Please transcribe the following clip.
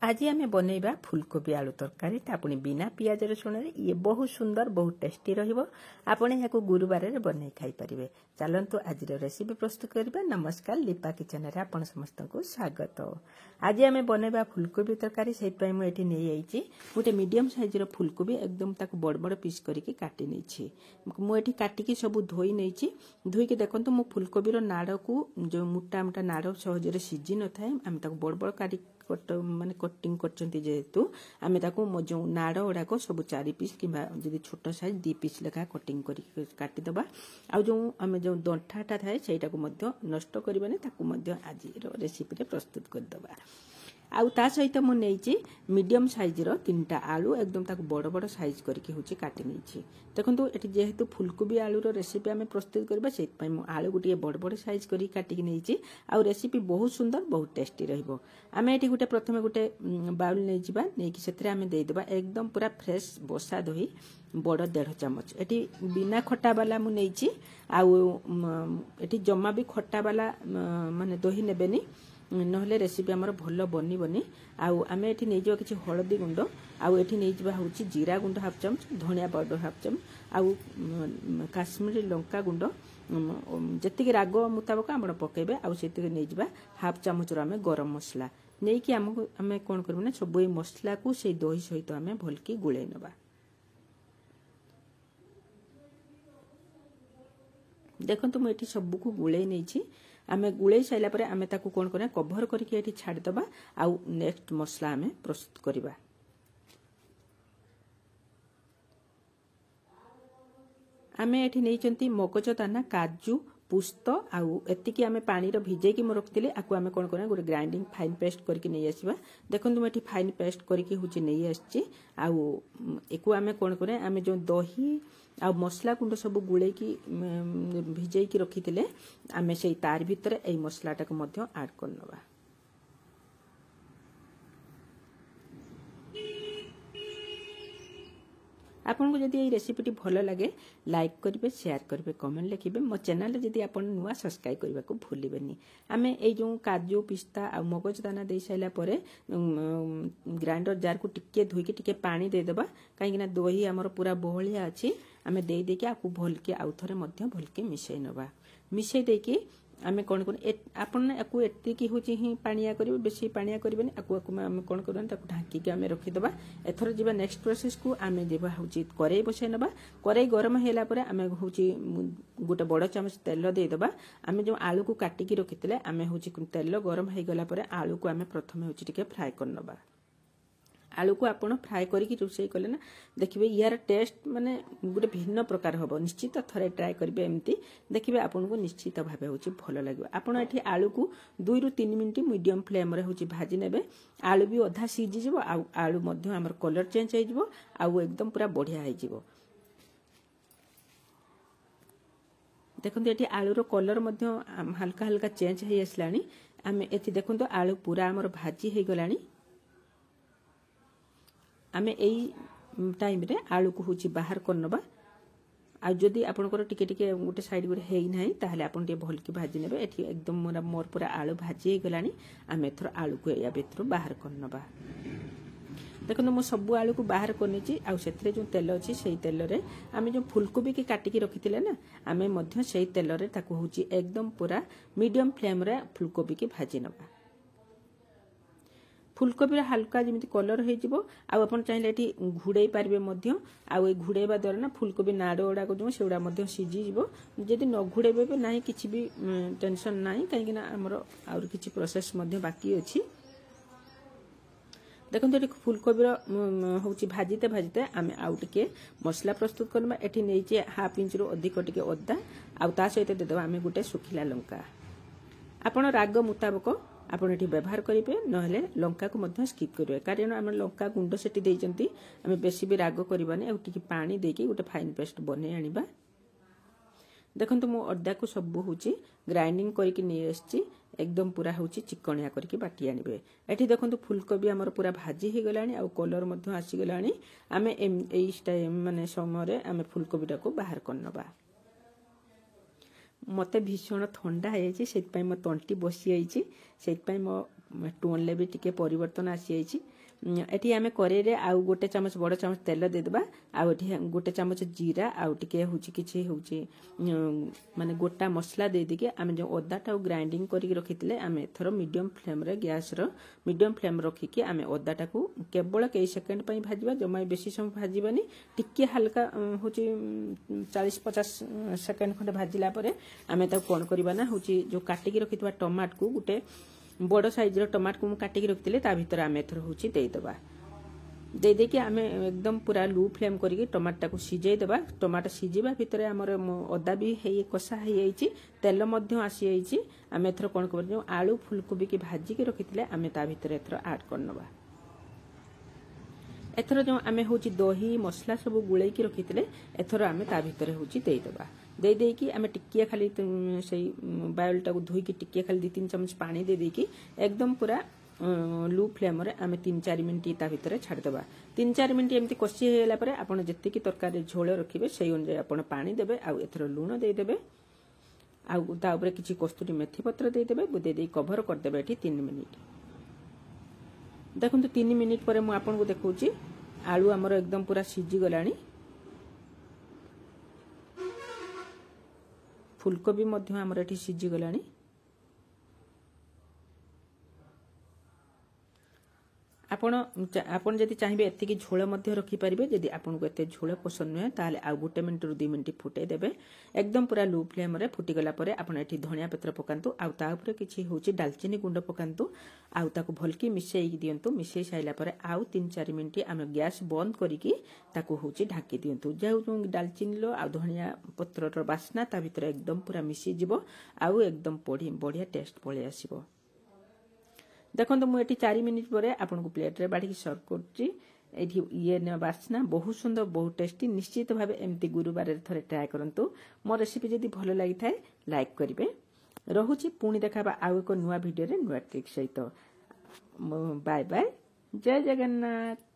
आज आम बनइबा फुलकोबी आलू तरकारी पुणी बिना पियाज रसुण ये बहुत सुंदर बहुत टेस्टी रहिबो। आपण या गुरुवार में बनई खाई पारिबे। चलंतु आज रेसिपी प्रस्तुत करबा। नमस्कार, लिपा किचन रे आपण समस्त को स्वागत। आज आम बनइबा फुलकोबी तरकारी सेहि मु एठी नै आइछि गोटे मीडियम साइज रो फुलकोबी एकदम ताको बड़ बड़ पीस करके काटी नैछि। मु एठी काटिकी सब धोई नैछि। धोई के देखंतु मु फुलकोबी रो नाड़ को जो मोटा मोटा नाड़ सहज रे सिझी न थाए आम ताको बड़ बड़ काटी माने कटिंग करचंती जेतु आमे ताको जो नाड़ गुड़ाक सब 4 पीस कि छोट साइज 2 पीस लेखा कटिंग कर काटी दबा। आ जो आमे जो दंठाटा थाए सेटा को मध्य नष्ट करबानी ताको मध्य आज रेसिपी रे प्रस्तुत कर दबा। आउ ता सहित मु नेइछि मीडियम साइज रो 3टा आलू एकदम ताको बड़ बड़ साइज करके होछि काटी नेइछि। देखंतु एठी जेहेतु फुलकोबी आलू रो रेसिपी आमे प्रस्तुत करबा सेत पय मु आलू गुटिए बड़ बड़ साइज करी काटी नेइछि। आउ रेसिपी बहुत सुंदर बहुत टेस्टी रहिबो। आमे एठी गुटे प्रथमे गुटे बाउल नै जिबा नेकी सेतरे आमे देइ देबा एकदम पूरा फ्रेश बसा दही बड़ 1.5 चम्मच। एठी बिना खट्टा वाला मु नेइछि। आउ एठी जम्मा भी खट्टा वाला माने दही नेबेनी नहले रेसिपी हमर भलो बनी बनी। आउ आमे एठी नै जो किछि हळदी गुंड आउ एठी नै जिबा होछि जीरा गुंड 1/2 चम्मच, धनिया पाउडर 1/2 चम्मच आउ काश्मीरी लंका गुंड जति राग मुताबिक आपण पकेबे। आउ सेति नै जिबा 1/2 चम्मच रो आमे गरम मसला नै कि आमे कोन करबो ना सब ए मसला को से दही सहित आमे भलकी गुळै नबा। देखंतु मु एठी सब को गुळै नैछि। आमे गुळै साइला परे आमे ताकू कोन करे कवर करके एठी छाड़ दबा। आउ नेक्स्ट मसला आमे प्रस्तुत करिबा। आमे एठी नैचंती मगज दाना, काजू, पुस्त आउ एतिकी आमे पानी रो भिजे की म रखतिले आकु आमे कोन करे गोटे ग्राइंडिंग फाइन पेस्ट करके नै आसीबा। देखंतु म एठी फाइन पेस्ट करके हुची नै आछी। आउ एकु आमे कोन करे आमे जो दही आ मसला गुंड सब गुळे की भिजे की रखितिले आमे सेई तार भितरे एई मसलाटा को मध्य ऐड करनबा। आपन को जदि ये रेसिपी भलो लगे लाइक करिवे, शेयर करिवे, कमेंट लिखिबे। मो चैनल जदि आपन नुवा सब्सक्राइब करबा को भूलिबेनी। आमे ए जो काजू पिस्ता आ मगज दाना दे साइला परे ग्राइंडर जार को टिके धोई के टिके पानी दे देबा। काहे कि ना दही हमर पूरा बहलिया अछि। आमे दे दे के आकु भलके आउ थरे मध्य भलके मिसै नबा। मिसै दे के आमे कोन कोन आपन आकु एति की होची ही पानिया करिवे, बेसी पानिया करिवेनी। आकु आमे कोन करन ताकु ढाकी के आमे रखि दबा। एथर जिबा नेक्स्ट प्रोसेस को आमे देबा होची करै बसै नबा। करै गरम हेला परे आमे होची गोटे बड़ चम्मच तेल दे दबा। आमे जो आलू को काटी की रखितले आमे होची तेल गरम हे गला परे आलू को आमे प्रथमे होची टिके फ्राई करनबा। आलू को आपण फ्राई करके रोषे कले ना देखिबे यार टेस्ट माने गोटे भिन्न प्रकार हबो। निश्चित थरे ट्राई करिवे एमती देखिबे आपन को निश्चित भाबे होची भलो लागबो। आपण एठी आलू को 2 रु 3 मिनिट मीडियम फ्लेम रे होची भाजी नेबे। आलू भी अधा सीझी जिवो आलू मध्य हमर कलर चेंज हे जिवो आउ एकदम पूरा बढ़िया हे जिवो। देखंतु एठी आलू रो कलर मध्य हल्का हल्का चेंज हे असलानी। आमे एठी देखंतु आलू पूरा हमर भाजी हे गलानी। आमे एई टाइम रे आलू को होची बाहर करनबा। आ जदी आपनकर टिके टिके गोटे साइड गोटे हेई नाही ताहले आपन टे भल की भाजी नेबे। एठी एकदम मोर पूरा आलू भाजी हे गलानी। आमे थर आलू को या भितर बाहर करनबा। देखो मो सब आलू को बाहर करनेची। आ सेथरे जो तेल अछि सेई तेल रे आमे जो फुलकोबी के काटी की रखितिले ना आमे मध्य सेई तेल रे ताको होची एकदम पूरा मीडियम फ्लेम रे फुलकोबी के भाजी नबा। फुलकोबी हल्का जमिति कलर हे जिवो। आ अपन चाहिले एठी घुड़ै पारबे मध्य। आ ए घुड़ैबा द्वारा ना फुलकोबी नाड़ ओडा को जो सेउडा मध्य सिझी जिवो। जदि न घुड़ैबे बे नाही किछि भी टेंशन नाही काहे कि ना हमरो और किछि प्रोसेस मध्य बाकी अछि। देखंतु एठी फुलकोबी होची भाजीते भाजीते आमे आउ टिके मसला प्रस्तुत करबा। एठी नेइचे 1/2 इंच रो अधिक टिके अदा आ ता सहित दे देबा आमे गुटे सुखिला लंका। आपण राग मुताबिक आपण एठी व्यवहार करिवे नहले लंका को मध्य स्किप करिवे। कारण हम लंका गुंड सेठी देइचंती आमे बेसी भी राग करबानी। आ टिके पानी देकी गुटे फाइन पेस्ट बने आनिबा। देखंतु मो अद्दा को सब होची ग्राइंडिंग करके नै आछी एकदम पूरा होची चिकनिया करके बाटी आनिबे। एठी देखंतु फुलकोबी हमर पूरा भाजी हे गलानी आ कलर मध्य आसी गलानी। आमे एई टाइम माने समय रे आमे फुलकोबीटा को बाहर करनबा। मते भीषण ठंडा है सेत पय मो तंटी बसी आइछि सेत पय मो टोन भी टिके परिवर्तन आसी एटी आम कड़े आउ गोटे चामच बड़ चामच तेल देदेबा आउ एटी गोटे चामच जीरा आउ टिके होची किछि होची माने गोटा मसला दे दिके आम जो अदाटा ग्राइंडिंग करके रखिथिले आम एथरो मीडियम फ्लेम रे गैस रो मीडियम फ्लेम रखिकी आम अदाटा को केवल कई सेकेंड पई भाजिबा जमा बेसी समय भाजिबानी टिके हल्का होची 40-50 सेकेंड खंडे भाजिला परे आम ता कोन करबा ना होची जो काटिकी रखितबा टमाटर को गोटे बड़ साइज रो टमाटर को काटिकी रखिथिले ता भीतर आम एथरो होची देई दबा दे देकी आम एकदम पूरा लो फ्लेम करके टमाटर को सिझाई देबा टमाटर सिझिबा भीतर हमर अदा भी हे कषा हे आइची तेल मध्य आसी आइची आम एथरो कोन कर जो आलू फुलकोबी की भाजी के रखिथिले आम ता भीतर एथरो ऐड करनबा एथरो जो आम होची दही मसला सब गुळै की रखिथिले एथरो आम ता भीतर होची देई देबा दे देकी आम टिकिया खाली सेई बायोलटा को धोई की टिकिया खाली 2-3 चम्मच पानी दे देकी एकदम पूरा लो फ्लेम रे आम 3-4 मिनिट ता भीतर छाड़ देबा 3-4 मिनिट एमती कषि हेला परे आपण जत्ति की तरकारी झोल रखिबे सेई अनुसार आपण पानी देबे आ एथरो लूण दे देबे आ ता ऊपर किछि कस्तूरी मेथी पत्र दे देबे दे दे कवर कर देबे एठी 3 मिनिट देखंतु 3 मिनिट परे मु आपण को देखौची आलू हमर एकदम पूरा सिझी गलानी फुलकोबी मध्य हमर एठी सिझी गलानी आपण जदि चाहिए एतिकी झोल मध्य रखी पारिबे जदि आपण को एते झोल पसंद नुहे ताले आ 1 मिनिट रु 2 मिनिट फुटे देबे एकदम पूरा लो फ्लेम रे फुटी गला परे आपण एठी धनिया पत्र पकांतु आ ता ऊपर किछि होची दालचीनी गुंड पकांतु आ ताको भलकी मिसेई दियंतु मिसेई साइला परे आ 3-4 मिनिट आमे गैस बंद करिकी ताको होची ढाकी दियंतु जेउ दालचीनी लो आ धनिया पत्र रो बास्ना ता भीतर एकदम पूरा मिसी जिवो आ एकदम बढ़िया टेस्ट पळे आसीबो देखो मुझे 4 मिनिट पर आपन को प्लेट रे बाढ़ी सर्व करची ये बास्ना बहुत सुंदर बहुत टेस्टी निश्चित भाव एमती गुरुवार थे ट्राए करंतु मो रेसिपी जदि भल लगी थाए लाइक करेंगे रोची पुणी देखा आउ एक नुआ वीडियो रे नुआ ट्रिक सहित बाय बाय जय जगन्नाथ।